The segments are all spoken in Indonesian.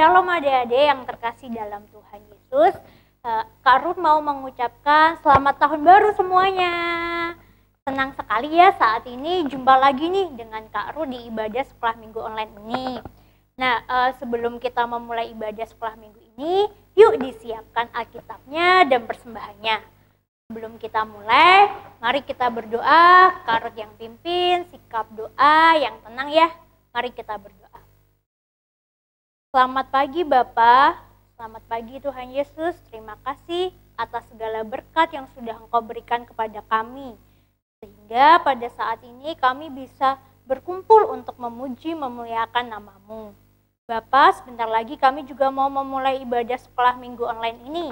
Shalom adik-adik yang terkasih dalam Tuhan Yesus. Kak Ruth mau mengucapkan selamat tahun baru semuanya. Senang sekali ya saat ini jumpa lagi nih dengan Kak Ruth di ibadah sekolah minggu online ini. Nah, sebelum kita memulai ibadah sekolah minggu ini, yuk disiapkan Alkitabnya dan persembahannya. Sebelum kita mulai, mari kita berdoa. Kak Ruth yang pimpin, sikap doa yang tenang ya. Mari kita berdoa. Selamat pagi Bapa, selamat pagi Tuhan Yesus. Terima kasih atas segala berkat yang sudah Engkau berikan kepada kami. Sehingga pada saat ini kami bisa berkumpul untuk memuji, memuliakan nama-Mu. Bapa, sebentar lagi kami juga mau memulai ibadah sekolah minggu online ini.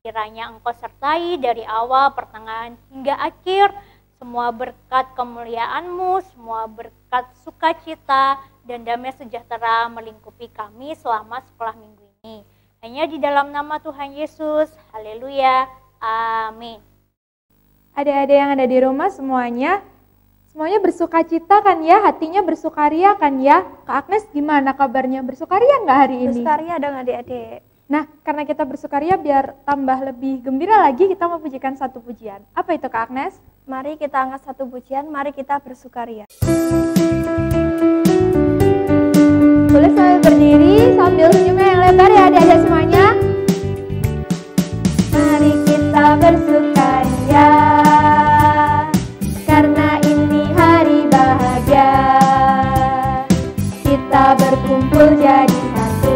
Kiranya Engkau sertai dari awal, pertengahan, hingga akhir. Semua berkat kemuliaan-Mu, semua berkat sukacita dan damai sejahtera melingkupi kami selama sekolah minggu ini. Hanya di dalam nama Tuhan Yesus. Haleluya. Amin. Adik-adik yang ada di rumah semuanya bersukacita kan ya? Hatinya bersukaria kan ya? Kak Agnes gimana kabarnya? Bersukaria nggak hari ini? Bersukaria dong adik-adik. Nah, karena kita bersukaria biar tambah lebih gembira lagi, kita mau pujikan satu pujian. Apa itu Kak Agnes? Mari kita angkat satu pujian, mari kita bersukaria. Boleh sambil berdiri, sambil senyumnya yang lebar ya adik-adik semuanya. Mari kita bersukaria, karena ini hari bahagia. Kita berkumpul jadi satu.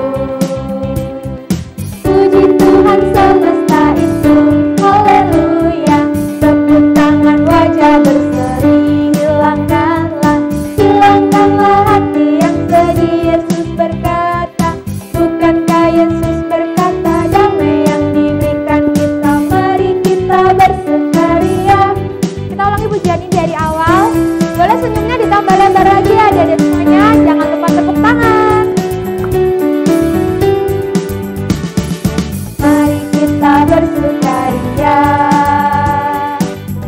Puji Tuhan semesta itu, haleluya. Tepuk tangan wajah berseri, hilangkanlah hati yang sedih. Yesus berkata, bukankah Yesus berkata, damai yang diberikan kita, mari kita bersukaria. Kita ulangi pujian ini dari awal. Boleh senyumnya ditambah lebar lagi ya adik-adik semuanya. Jangan lupa tepuk tangan. Mari kita bersukaria,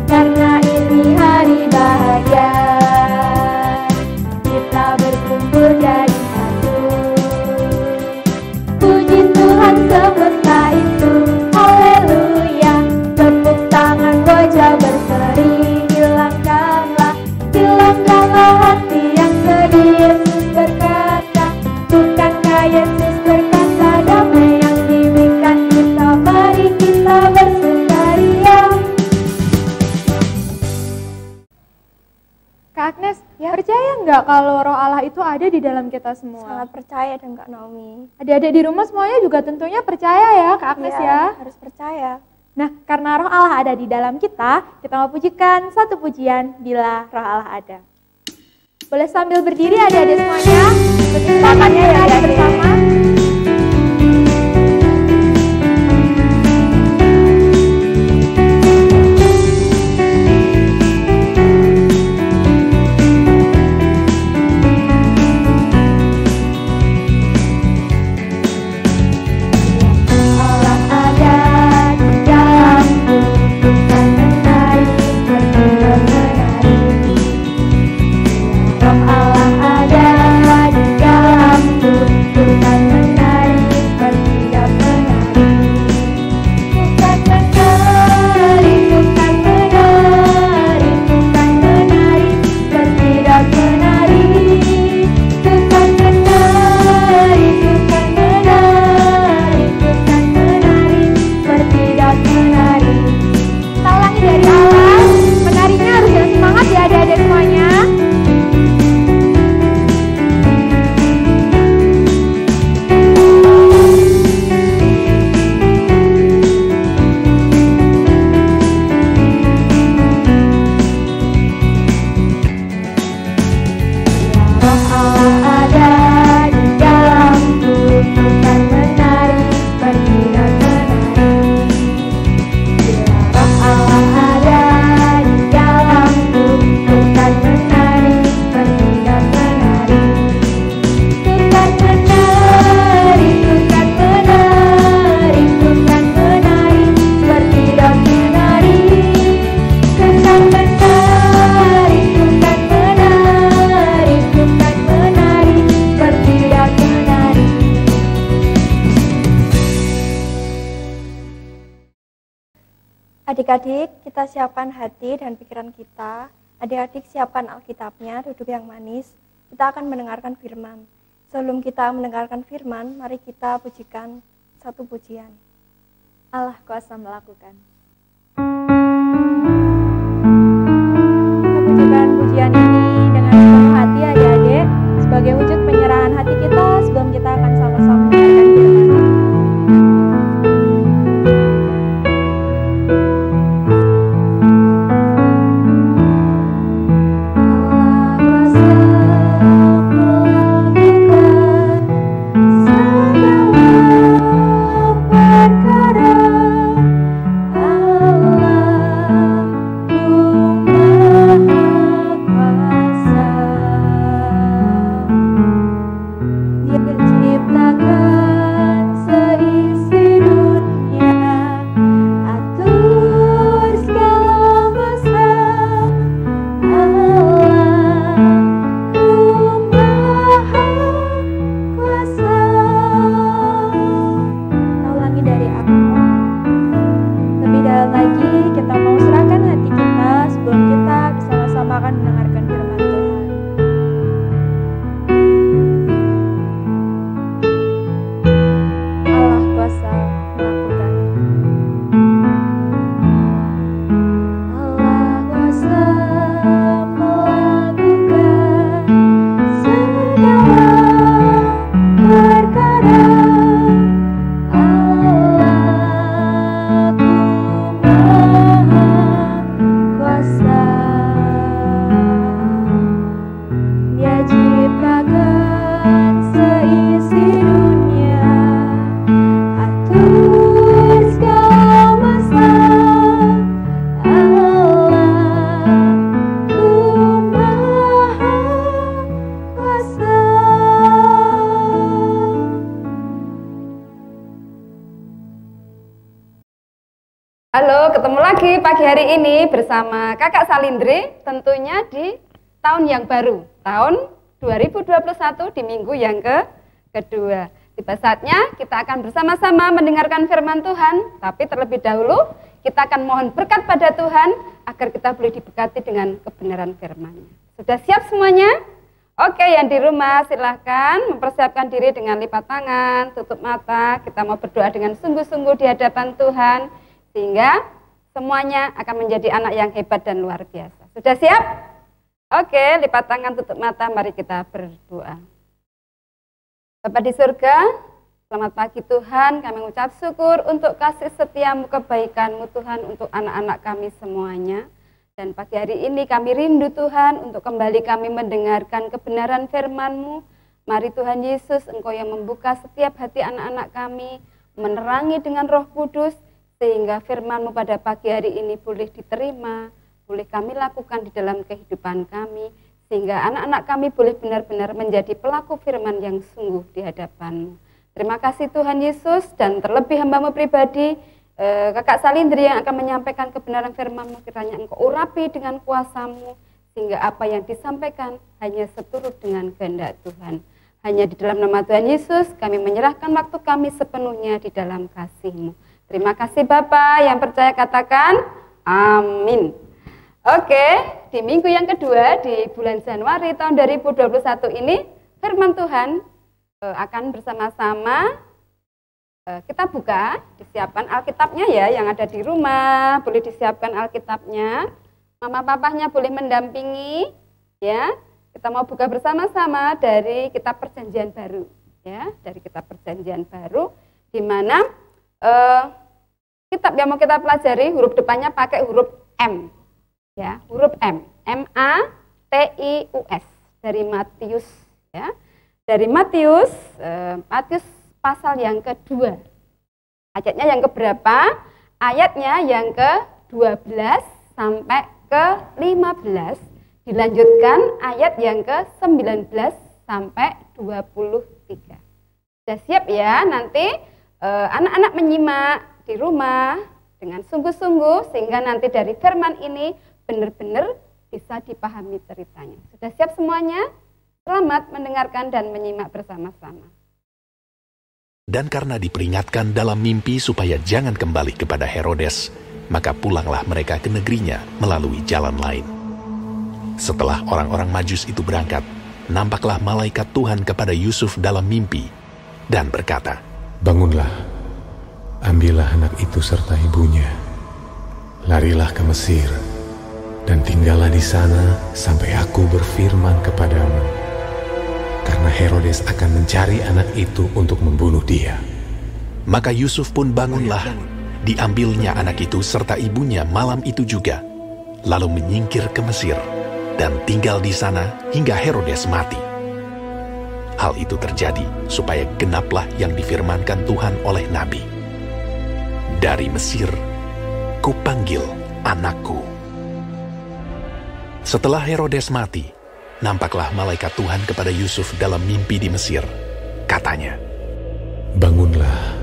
karena ini hari bahagia. Kita berkumpul jadi satu. Puji Tuhan semesta itu, haleluya. Tepuk tangan wajah berseri, hilangkanlah hati yang sedih. Yesus berkata, bukankah Yesus berkata, damai yang diberikan kita, mari kita bersukaria. Kak Agnes, ya percaya nggak kalau Roh Allah itu ada di dalam kita semua? Sangat percaya dan Kak Naomi. Adik-adik di rumah semuanya juga tentunya percaya ya Kak Agnes ya? Harus percaya. Nah, karena Roh Allah ada di dalam kita mau pujikan satu pujian, Bila Roh Allah Ada. Boleh sambil berdiri adik-adik semuanya, tangannya ya bersama. Roh Allah ada di dalamku, Adik-adik, kita siapkan hati dan pikiran kita. Adik-adik siapkan Alkitabnya, duduk yang manis. Kita akan mendengarkan firman. Sebelum kita mendengarkan firman, mari kita pujikan satu pujian. Allah kuasa melakukan. Kita pujikan pujian ini dengan sepenuh hati adik-adik, sebagai wujud penyerahan hati kita sebelum kita akan sama-sama mendengarkan firman. Halo, ketemu lagi pagi hari ini bersama Kakak Salindri, tentunya di tahun yang baru, tahun 2021 di minggu yang kedua. Tiba saatnya kita akan bersama-sama mendengarkan firman Tuhan, tapi terlebih dahulu kita akan mohon berkat pada Tuhan agar kita boleh diberkati dengan kebenaran firman-Nya. Sudah siap semuanya? Oke, yang di rumah silahkan mempersiapkan diri dengan lipat tangan, tutup mata, kita mau berdoa dengan sungguh-sungguh di hadapan Tuhan, sehingga semuanya akan menjadi anak yang hebat dan luar biasa. Sudah siap? Oke, lipat tangan, tutup mata, mari kita berdoa. Bapa di surga, selamat pagi Tuhan, kami mengucap syukur untuk kasih setiamu, kebaikanmu Tuhan untuk anak-anak kami semuanya. Dan pagi hari ini kami rindu Tuhan untuk kembali kami mendengarkan kebenaran firman-Mu. Mari Tuhan Yesus, Engkau yang membuka setiap hati anak-anak kami, menerangi dengan Roh Kudus, sehingga firman-Mu pada pagi hari ini boleh diterima, boleh kami lakukan di dalam kehidupan kami, sehingga anak-anak kami boleh benar-benar menjadi pelaku firman yang sungguh di hadapan-Mu. Terima kasih Tuhan Yesus, dan terlebih hamba-Mu pribadi, Kakak Salindri yang akan menyampaikan kebenaran firman-Mu, kiranya Engkau urapi dengan kuasa-Mu, sehingga apa yang disampaikan hanya seturut dengan kehendak Tuhan. Hanya di dalam nama Tuhan Yesus, kami menyerahkan waktu kami sepenuhnya di dalam kasih-Mu. Terima kasih Bapak, yang percaya katakan amin. Oke, di minggu yang kedua di bulan Januari tahun 2021 ini, firman Tuhan akan bersama-sama kita buka, disiapkan Alkitabnya ya, yang ada di rumah, boleh disiapkan Alkitabnya. Mama papahnya boleh mendampingi ya. Kita mau buka bersama-sama dari kitab Perjanjian Baru ya, dari kitab Perjanjian Baru, di mana kitab yang mau kita pelajari huruf depannya pakai huruf M ya, huruf M, M-A-T-I-U-S, dari Matius ya, dari Matius pasal yang kedua, ayatnya yang keberapa? Ayatnya yang ke-12 sampai ke-15, dilanjutkan ayat yang ke-19 sampai 23. Sudah siap ya? Nanti anak-anak menyimak di rumah dengan sungguh-sungguh, sehingga nanti dari firman ini benar-benar bisa dipahami ceritanya. Sudah siap semuanya? Selamat mendengarkan dan menyimak bersama-sama. Dan karena diperingatkan dalam mimpi supaya jangan kembali kepada Herodes, maka pulanglah mereka ke negerinya melalui jalan lain. Setelah orang-orang Majus itu berangkat, nampaklah malaikat Tuhan kepada Yusuf dalam mimpi dan berkata, "Bangunlah, ambillah anak itu serta ibunya, larilah ke Mesir, dan tinggallah di sana sampai aku berfirman kepadamu, karena Herodes akan mencari anak itu untuk membunuh dia." Maka Yusuf pun bangunlah, diambilnya anak itu serta ibunya malam itu juga, lalu menyingkir ke Mesir, dan tinggal di sana hingga Herodes mati. Hal itu terjadi supaya genaplah yang difirmankan Tuhan oleh Nabi. "Dari Mesir, kupanggil anakku." Setelah Herodes mati, nampaklah malaikat Tuhan kepada Yusuf dalam mimpi di Mesir. Katanya, "Bangunlah,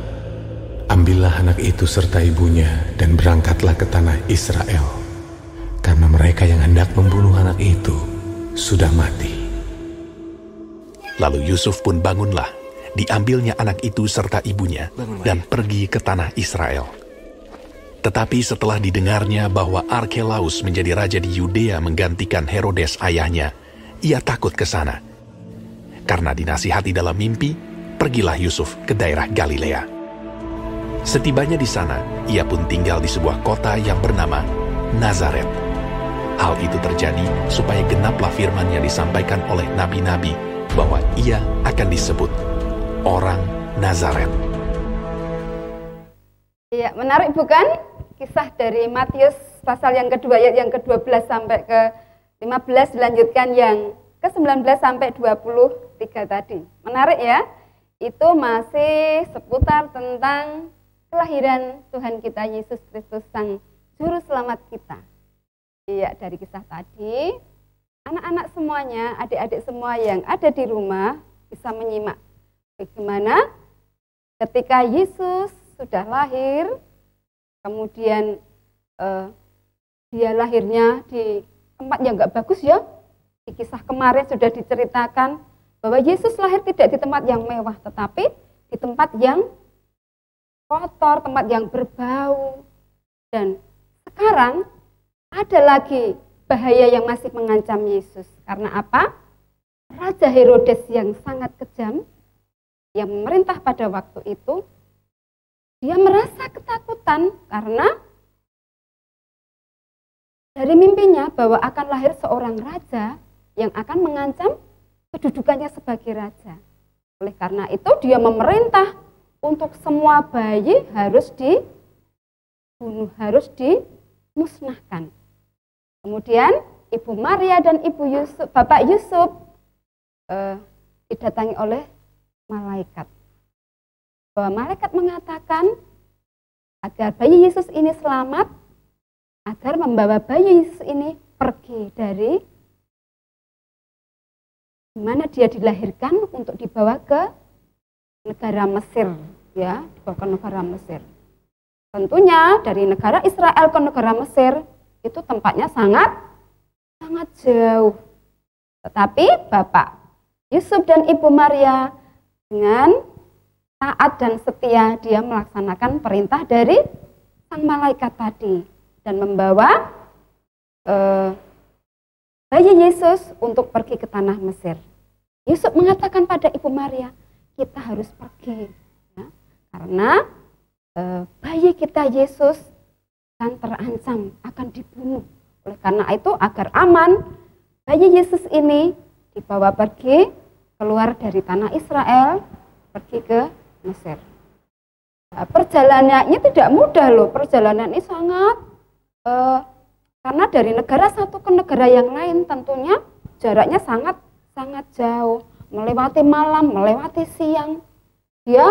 ambillah anak itu serta ibunya dan berangkatlah ke tanah Israel, karena mereka yang hendak membunuh anak itu sudah mati." Lalu Yusuf pun bangunlah, diambilnya anak itu serta ibunya dan pergi ke tanah Israel. Tetapi setelah didengarnya bahwa Arkelaus menjadi raja di Yudea menggantikan Herodes ayahnya, ia takut ke sana. Karena dinasihati dalam mimpi, pergilah Yusuf ke daerah Galilea. Setibanya di sana, ia pun tinggal di sebuah kota yang bernama Nazaret. Hal itu terjadi supaya genaplah firman yang disampaikan oleh nabi-nabi bahwa ia akan disebut orang Nazaret. Ya, menarik bukan? Kisah dari Matius pasal yang kedua, ayat yang ke-12 sampai ke-15, dilanjutkan yang ke-19 sampai 23 tadi. Menarik ya? Itu masih seputar tentang kelahiran Tuhan kita Yesus Kristus, Sang Juru Selamat kita. Iya, dari kisah tadi, anak-anak semuanya, adik-adik semua yang ada di rumah bisa menyimak bagaimana ketika Yesus sudah lahir, kemudian dia lahirnya di tempat yang nggak bagus ya. Di kisah kemarin sudah diceritakan bahwa Yesus lahir tidak di tempat yang mewah, tetapi di tempat yang kotor, tempat yang berbau. Dan sekarang ada lagi bahaya yang masih mengancam Yesus. Karena apa? Raja Herodes yang sangat kejam, yang memerintah pada waktu itu, dia merasa ketakutan karena dari mimpinya bahwa akan lahir seorang raja yang akan mengancam kedudukannya sebagai raja. Oleh karena itu dia memerintah untuk semua bayi harus dibunuh, harus dimusnahkan. Kemudian Ibu Maria dan Ibu Yusuf, Bapak Yusuf didatangi oleh malaikat. Bahwa malaikat mengatakan agar bayi Yesus ini selamat, agar membawa bayi Yesus ini pergi dari mana dia dilahirkan untuk dibawa ke negara Mesir, ya, dibawa ke negara Mesir. Tentunya dari negara Israel ke negara Mesir itu tempatnya sangat jauh. Tetapi Bapak Yusuf dan Ibu Maria dengan taat dan setia dia melaksanakan perintah dari sang malaikat tadi dan membawa bayi Yesus untuk pergi ke tanah Mesir. Yusuf mengatakan pada Ibu Maria, kita harus pergi ya, karena bayi kita Yesus akan terancam, akan dibunuh. Oleh karena itu agar aman, bayi Yesus ini dibawa pergi keluar dari tanah Israel, pergi ke Mesir. Nah, perjalanannya tidak mudah loh, perjalanan ini sangat karena dari negara satu ke negara yang lain tentunya jaraknya sangat jauh, melewati malam, melewati siang, dia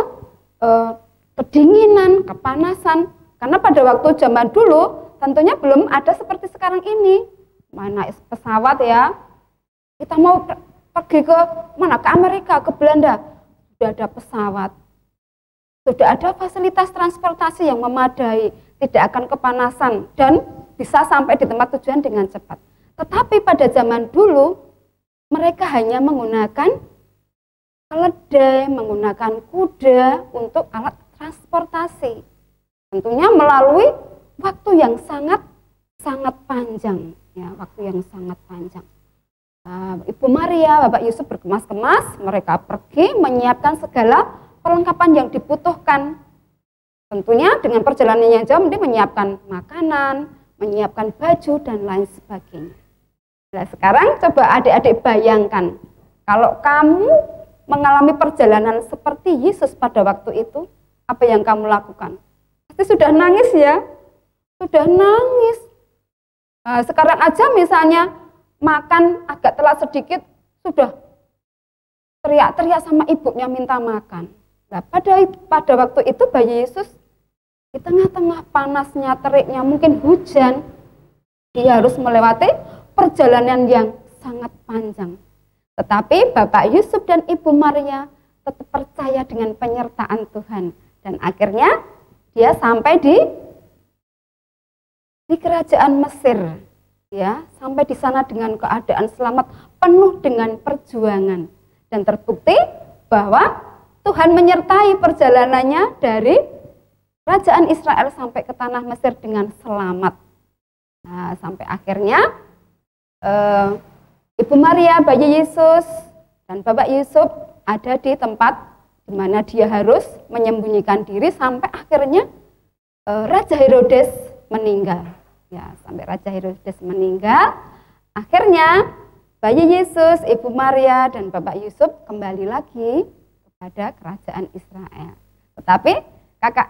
kedinginan, kepanasan, karena pada waktu zaman dulu tentunya belum ada seperti sekarang ini, mana pesawat ya, kita mau pergi ke mana, ke Amerika, ke Belanda, sudah ada pesawat. Sudah ada fasilitas transportasi yang memadai, tidak akan kepanasan dan bisa sampai di tempat tujuan dengan cepat. Tetapi pada zaman dulu, mereka hanya menggunakan keledai, menggunakan kuda untuk alat transportasi. Tentunya melalui waktu yang sangat panjang, ya, waktu yang sangat panjang. Ibu Maria, Bapak Yusuf berkemas-kemas, mereka pergi menyiapkan segala perlengkapan yang dibutuhkan. Tentunya dengan perjalanan yang jauh, dia menyiapkan makanan, menyiapkan baju, dan lain sebagainya. Nah, sekarang coba adik-adik bayangkan, kalau kamu mengalami perjalanan seperti Yesus pada waktu itu, apa yang kamu lakukan? Pasti sudah nangis ya, sudah nangis. Nah, sekarang aja misalnya makan agak telat sedikit, sudah teriak-teriak sama ibunya minta makan. Nah, pada waktu itu bayi Yesus di tengah-tengah panasnya, teriknya, mungkin hujan, dia harus melewati perjalanan yang sangat panjang. Tetapi Bapak Yusuf dan Ibu Maria tetap percaya dengan penyertaan Tuhan. Dan akhirnya dia sampai di kerajaan Mesir. Ya, sampai di sana dengan keadaan selamat, penuh dengan perjuangan. Dan terbukti bahwa Tuhan menyertai perjalanannya dari kerajaan Israel sampai ke tanah Mesir dengan selamat. Nah, sampai akhirnya Ibu Maria, bayi Yesus, dan Bapak Yusuf ada di tempat di mana dia harus menyembunyikan diri sampai akhirnya Raja Herodes meninggal. Ya, sampai Raja Herodes meninggal, akhirnya bayi Yesus, Ibu Maria, dan Bapak Yusuf kembali lagi kepada kerajaan Israel. Tetapi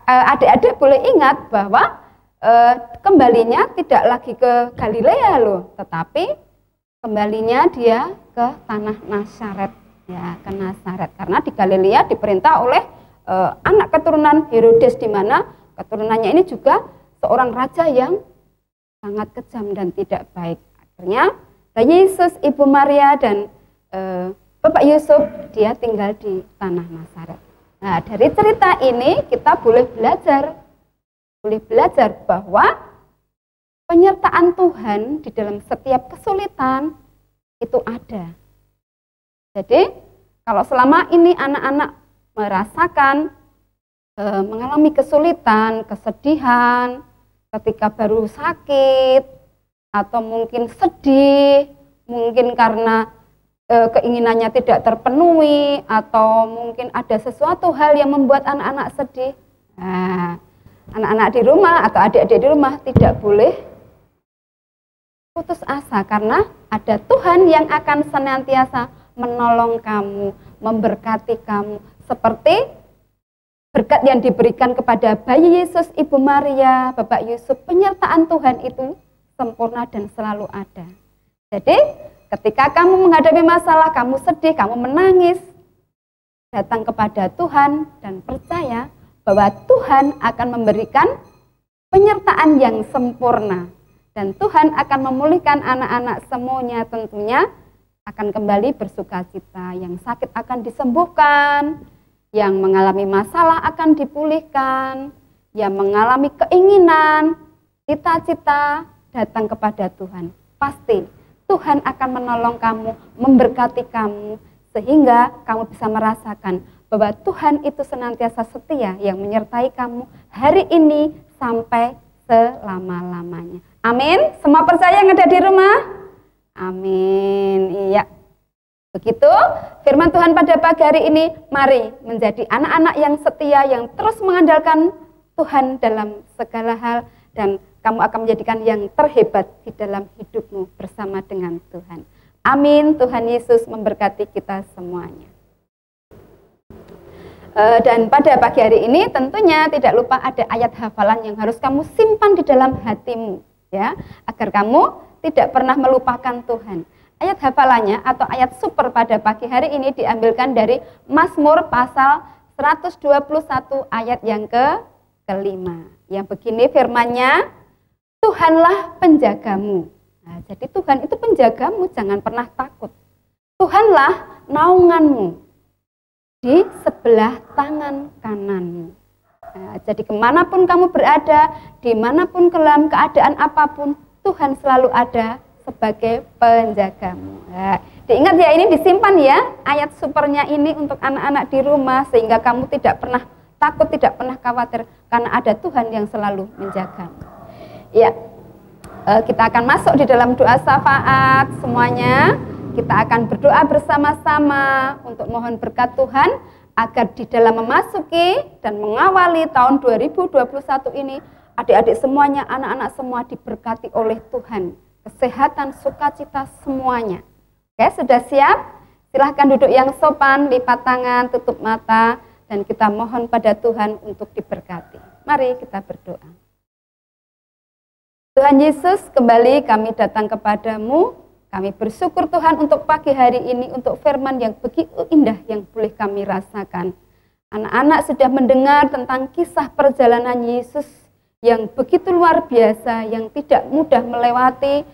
adik-adik boleh ingat bahwa kembalinya tidak lagi ke Galilea loh, tetapi kembalinya dia ke tanah Nazaret, ya, ke Nazaret. Karena di Galilea diperintah oleh anak keturunan Herodes, di mana keturunannya ini juga seorang raja yang sangat kejam dan tidak baik. Akhirnya bayi Yesus, Ibu Maria, dan Bapak Yusuf dia tinggal di tanah Nazaret. Nah, dari cerita ini kita boleh belajar bahwa penyertaan Tuhan di dalam setiap kesulitan itu ada. Jadi kalau selama ini anak-anak merasakan mengalami kesulitan, kesedihan, ketika baru sakit, atau mungkin sedih, mungkin karena keinginannya tidak terpenuhi, atau mungkin ada sesuatu hal yang membuat anak-anak sedih. Nah, anak-anak di rumah atau adik-adik di rumah tidak boleh putus asa, karena ada Tuhan yang akan senantiasa menolong kamu, memberkati kamu, seperti berkat yang diberikan kepada bayi Yesus, Ibu Maria, Bapak Yusuf. Penyertaan Tuhan itu sempurna dan selalu ada. Jadi ketika kamu menghadapi masalah, kamu sedih, kamu menangis, datang kepada Tuhan dan percaya bahwa Tuhan akan memberikan penyertaan yang sempurna. Dan Tuhan akan memulihkan anak-anak semuanya, tentunya akan kembali bersuka cita. Yang sakit akan disembuhkan, yang mengalami masalah akan dipulihkan, yang mengalami keinginan, cita-cita datang kepada Tuhan. Pasti Tuhan akan menolong kamu, memberkati kamu, sehingga kamu bisa merasakan bahwa Tuhan itu senantiasa setia yang menyertai kamu hari ini sampai selama-lamanya. Amin. Semua percaya yang ada di rumah? Amin. Iya. Begitu firman Tuhan pada pagi hari ini. Mari menjadi anak-anak yang setia, yang terus mengandalkan Tuhan dalam segala hal, dan kamu akan menjadikan yang terhebat di dalam hidupmu bersama dengan Tuhan. Amin. Tuhan Yesus memberkati kita semuanya. Dan pada pagi hari ini tentunya tidak lupa ada ayat hafalan yang harus kamu simpan di dalam hatimu, ya, agar kamu tidak pernah melupakan Tuhan. Ayat hafalannya atau ayat super pada pagi hari ini diambilkan dari Mazmur pasal 121 ayat yang kelima. Yang begini firmannya, Tuhanlah penjagamu. Nah, jadi Tuhan itu penjagamu, jangan pernah takut. Tuhanlah naunganmu di sebelah tangan kananmu. Nah, jadi kemanapun kamu berada, dimanapun dalam keadaan apapun, Tuhan selalu ada sebagai penjagamu. Nah, diingat ya, ini disimpan ya, ayat supernya ini untuk anak-anak di rumah, sehingga kamu tidak pernah takut, tidak pernah khawatir, karena ada Tuhan yang selalu menjagamu. Ya, kita akan masuk di dalam doa syafaat semuanya. Kita akan berdoa bersama-sama untuk mohon berkat Tuhan agar di dalam memasuki dan mengawali tahun 2021 ini, adik-adik semuanya, anak-anak semua diberkati oleh Tuhan. Kesehatan, sukacita semuanya. Oke, sudah siap? Silahkan duduk yang sopan, lipat tangan, tutup mata, dan kita mohon pada Tuhan untuk diberkati. Mari kita berdoa. Tuhan Yesus, kembali kami datang kepadamu. Kami bersyukur Tuhan untuk pagi hari ini, untuk firman yang begitu indah yang boleh kami rasakan. Anak-anak sudah mendengar tentang kisah perjalanan Yesus yang begitu luar biasa, yang tidak mudah melewati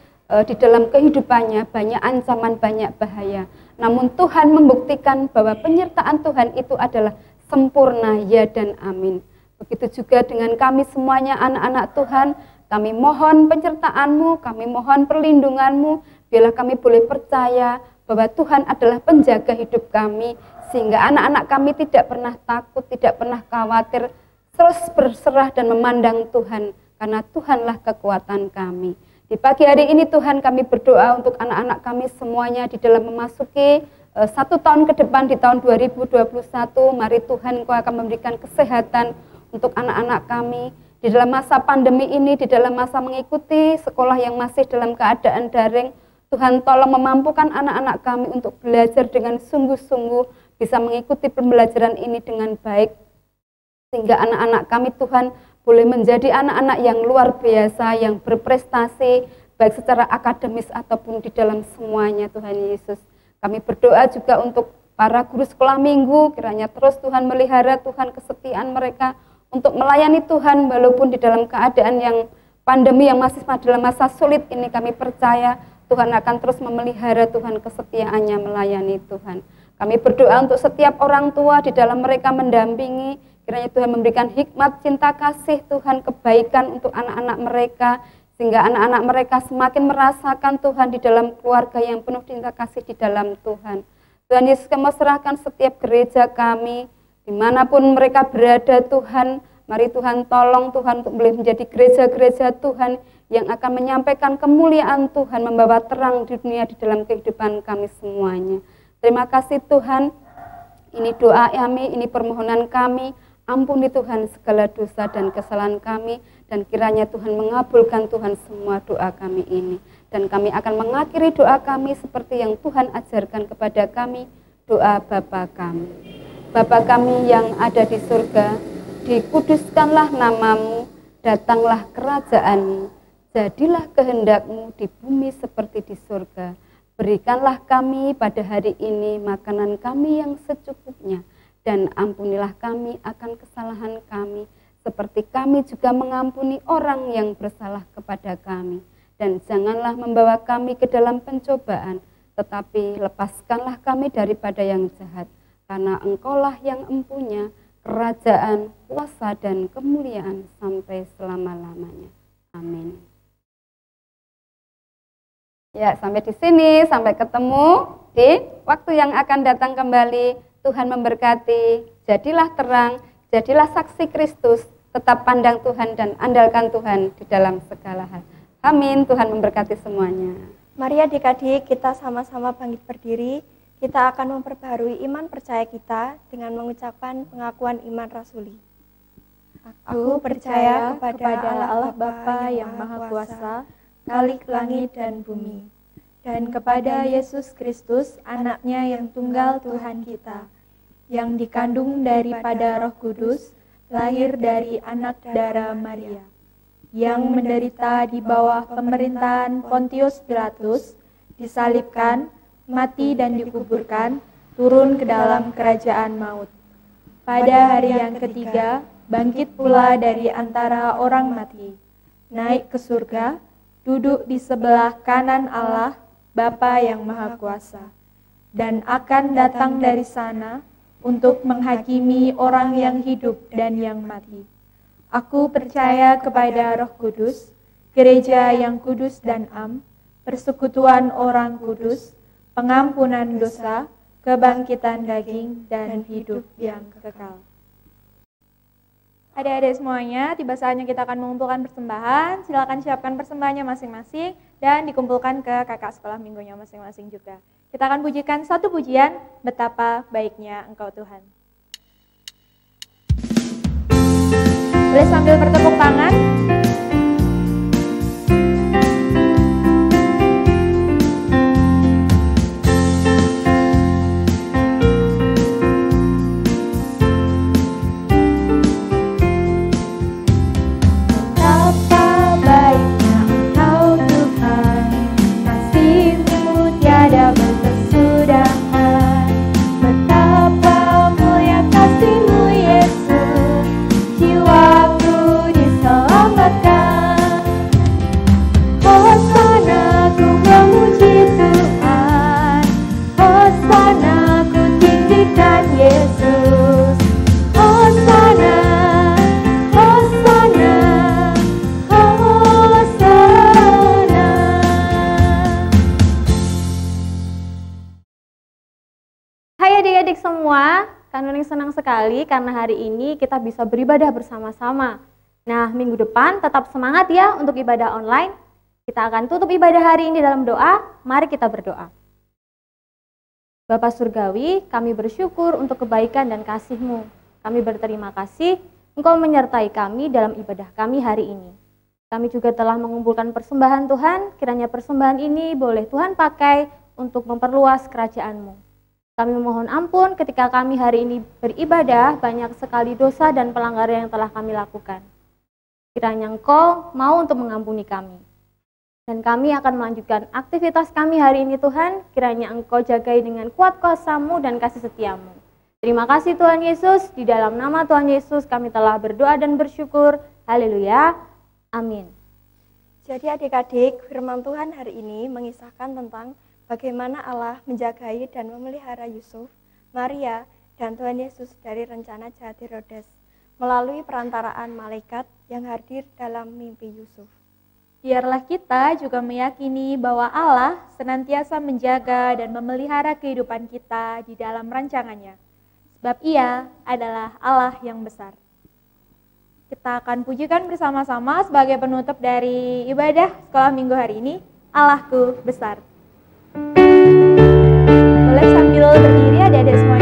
di dalam kehidupannya, banyak ancaman, banyak bahaya. Namun Tuhan membuktikan bahwa penyertaan Tuhan itu adalah sempurna, ya dan amin. Begitu juga dengan kami semuanya anak-anak Tuhan, kami mohon penyertaan-Mu, kami mohon perlindungan-Mu, biarlah kami boleh percaya bahwa Tuhan adalah penjaga hidup kami, sehingga anak-anak kami tidak pernah takut, tidak pernah khawatir, terus berserah dan memandang Tuhan, karena Tuhanlah kekuatan kami. Di pagi hari ini Tuhan, kami berdoa untuk anak-anak kami semuanya di dalam memasuki 1 tahun ke depan di tahun 2021. Mari Tuhan, Engkau akan memberikan kesehatan untuk anak-anak kami. Di dalam masa pandemi ini, di dalam masa mengikuti sekolah yang masih dalam keadaan daring, Tuhan tolong memampukan anak-anak kami untuk belajar dengan sungguh-sungguh, bisa mengikuti pembelajaran ini dengan baik, sehingga anak-anak kami Tuhan boleh menjadi anak-anak yang luar biasa, yang berprestasi, baik secara akademis ataupun di dalam semuanya Tuhan Yesus. Kami berdoa juga untuk para guru sekolah minggu, kiranya terus Tuhan melihara Tuhan kesetiaan mereka untuk melayani Tuhan, walaupun di dalam keadaan yang pandemi yang masih dalam masa sulit ini, kami percaya Tuhan akan terus memelihara Tuhan kesetiaannya melayani Tuhan. Kami berdoa untuk setiap orang tua di dalam mereka mendampingi, kiranya Tuhan memberikan hikmat, cinta kasih Tuhan, kebaikan untuk anak-anak mereka, sehingga anak-anak mereka semakin merasakan Tuhan di dalam keluarga yang penuh cinta kasih di dalam Tuhan. Tuhan Yesus, kami serahkan setiap gereja kami, dimanapun mereka berada Tuhan, mari Tuhan tolong Tuhan untuk boleh menjadi gereja-gereja Tuhan yang akan menyampaikan kemuliaan Tuhan, membawa terang di dunia di dalam kehidupan kami semuanya. Terima kasih Tuhan, ini doa kami, ini permohonan kami, ampuni Tuhan segala dosa dan kesalahan kami, dan kiranya Tuhan mengabulkan Tuhan semua doa kami ini. Dan kami akan mengakhiri doa kami seperti yang Tuhan ajarkan kepada kami, doa Bapa kami. Bapa kami yang ada di surga, dikuduskanlah namamu, datanglah kerajaan-Mu, jadilah kehendak-Mu di bumi seperti di surga. Berikanlah kami pada hari ini makanan kami yang secukupnya, dan ampunilah kami akan kesalahan kami, seperti kami juga mengampuni orang yang bersalah kepada kami. Dan janganlah membawa kami ke dalam pencobaan, tetapi lepaskanlah kami daripada yang jahat, karena Engkaulah yang empunya kerajaan, kuasa, dan kemuliaan sampai selama-lamanya. Amin. Ya, sampai di sini, sampai ketemu di waktu yang akan datang kembali. Tuhan memberkati, jadilah terang, jadilah saksi Kristus, tetap pandang Tuhan dan andalkan Tuhan di dalam segala hal. Amin, Tuhan memberkati semuanya. Mari adik-adik kita sama-sama bangkit berdiri. Kita akan memperbarui iman percaya kita dengan mengucapkan pengakuan iman rasuli. Aku percaya kepada Allah Bapa yang Maha Kuasa, Khalik langit dan bumi, dan kepada Yesus Kristus, anaknya yang tunggal Tuhan kita, yang dikandung daripada Roh Kudus, lahir dari anak darah Maria, yang menderita di bawah pemerintahan Pontius Pilatus, disalibkan, mati dan dikuburkan, turun ke dalam kerajaan maut. Pada hari yang ketiga, bangkit pula dari antara orang mati, naik ke surga, duduk di sebelah kanan Allah, Bapa yang Maha Kuasa, dan akan datang dari sana untuk menghakimi orang yang hidup dan yang mati. Aku percaya kepada Roh Kudus, gereja yang kudus dan am, persekutuan orang kudus, pengampunan dosa, kebangkitan daging, dan hidup yang kekal. Adik-adik semuanya, tiba saatnya kita akan mengumpulkan persembahan. Silakan siapkan persembahannya masing-masing dan dikumpulkan ke kakak sekolah minggunya masing-masing juga. Kita akan pujikan satu pujian, betapa baiknya Engkau Tuhan. Boleh sambil bertepuk tangan. Adik-adik semua, Kak Nuning senang sekali karena hari ini kita bisa beribadah bersama-sama. Nah, minggu depan tetap semangat ya untuk ibadah online. Kita akan tutup ibadah hari ini dalam doa. Mari kita berdoa. Bapa Surgawi, kami bersyukur untuk kebaikan dan kasih-Mu. Kami berterima kasih Engkau menyertai kami dalam ibadah kami hari ini. Kami juga telah mengumpulkan persembahan Tuhan, kiranya persembahan ini boleh Tuhan pakai untuk memperluas kerajaan-Mu. Kami mohon ampun ketika kami hari ini beribadah, banyak sekali dosa dan pelanggaran yang telah kami lakukan. Kiranya Engkau mau untuk mengampuni kami. Dan kami akan melanjutkan aktivitas kami hari ini Tuhan, kiranya Engkau jagai dengan kuat kuasa-Mu dan kasih setia-Mu. Terima kasih Tuhan Yesus, di dalam nama Tuhan Yesus kami telah berdoa dan bersyukur. Haleluya, amin. Jadi adik-adik, firman Tuhan hari ini mengisahkan tentang bagaimana Allah menjagai dan memelihara Yusuf, Maria, dan Tuhan Yesus dari rencana jahat Herodes melalui perantaraan malaikat yang hadir dalam mimpi Yusuf. Biarlah kita juga meyakini bahwa Allah senantiasa menjaga dan memelihara kehidupan kita di dalam rancangannya. Sebab Ia adalah Allah yang besar. Kita akan pujikan bersama-sama sebagai penutup dari ibadah sekolah minggu hari ini, Allahku besar. Boleh sambil berdiri adik-adik semua.